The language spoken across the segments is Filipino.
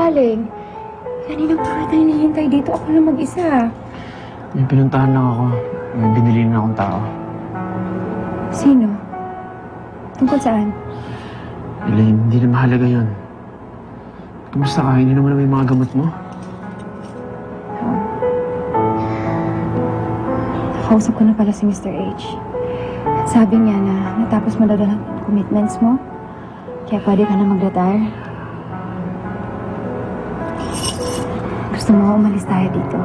galing? Kanina pa tayo hinihintay dito. Ako lang mag-isa. May pinuntahan lang ako. May binili na akong tao. Sino? Tungkol saan? Elaine, hindi na mahalaga yun. Kamusta ka? Hindi naman may mga gamot mo? Nakausap ko na pala si Mr. H. Sabi niya na natapos mo na daw ang commitments mo. Kaya pwede ka na mag-retire. Gusto mo umalis tayo dito.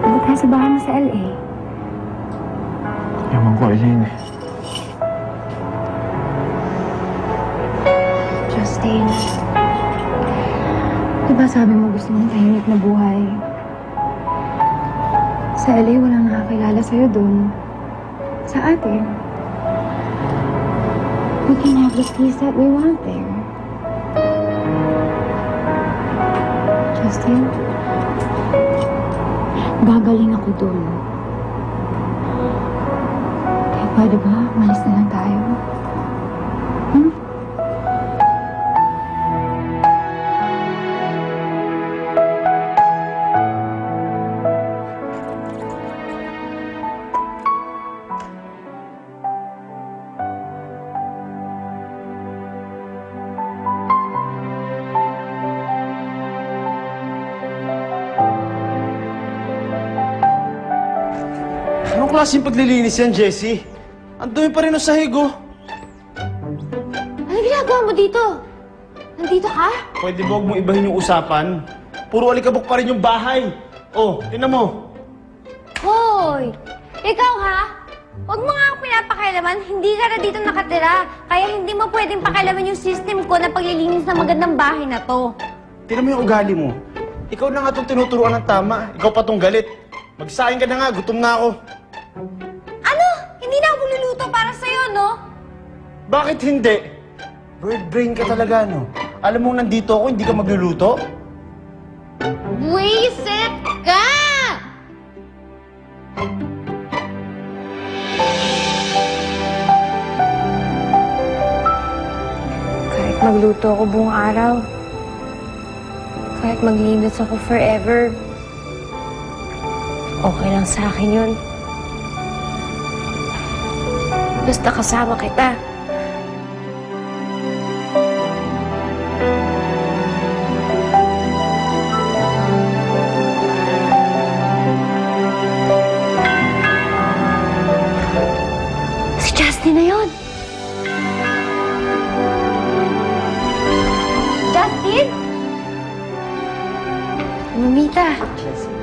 Punta tayo sa bahay mo sa LA. Yaman ko, Elaine. Justin, diba sabi mo gusto mong tahimik na buhay? Sa LA, walang nakakilala sa'yo dun. Sa atin. We can have the peace that we want there. Justin, gagaling ako dun. Kaya pwede ba, malis na lang tayo? Hmm? Anong klaseng paglilinis yan, Jessie? Ang dumi pa rin ng sahig, oh. Ano ginagawa mo dito? Nandito ka? Pwede ba huwag mong ibahin yung usapan? Puro alikabok pa rin yung bahay. Oh, tingnan mo. Hoy! Ikaw ha? Huwag mo nga ako pinapakailaman. Hindi ka na dito nakatira. Kaya hindi mo pwedeng pakialaman yung system ko na paglilinis ng magandang bahay na to. Tingnan mo yung ugali mo. Ikaw na nga itong tinuturuan ng tama. Ikaw pa tong galit. Magsaing ka na nga, gutom na ako. Ano? Hindi na ako magluluto para sa'yo, no? Bakit hindi? Bird brain ka talaga, no? Alam mo nandito ako, hindi ka magluluto? Buwisit ka! Kahit magluto ako buong araw. Kahit maglinis ako forever. Okay lang sa akin yun. Basta kasama kita. Si Justin na yun! Justin? Mamita. Jessie.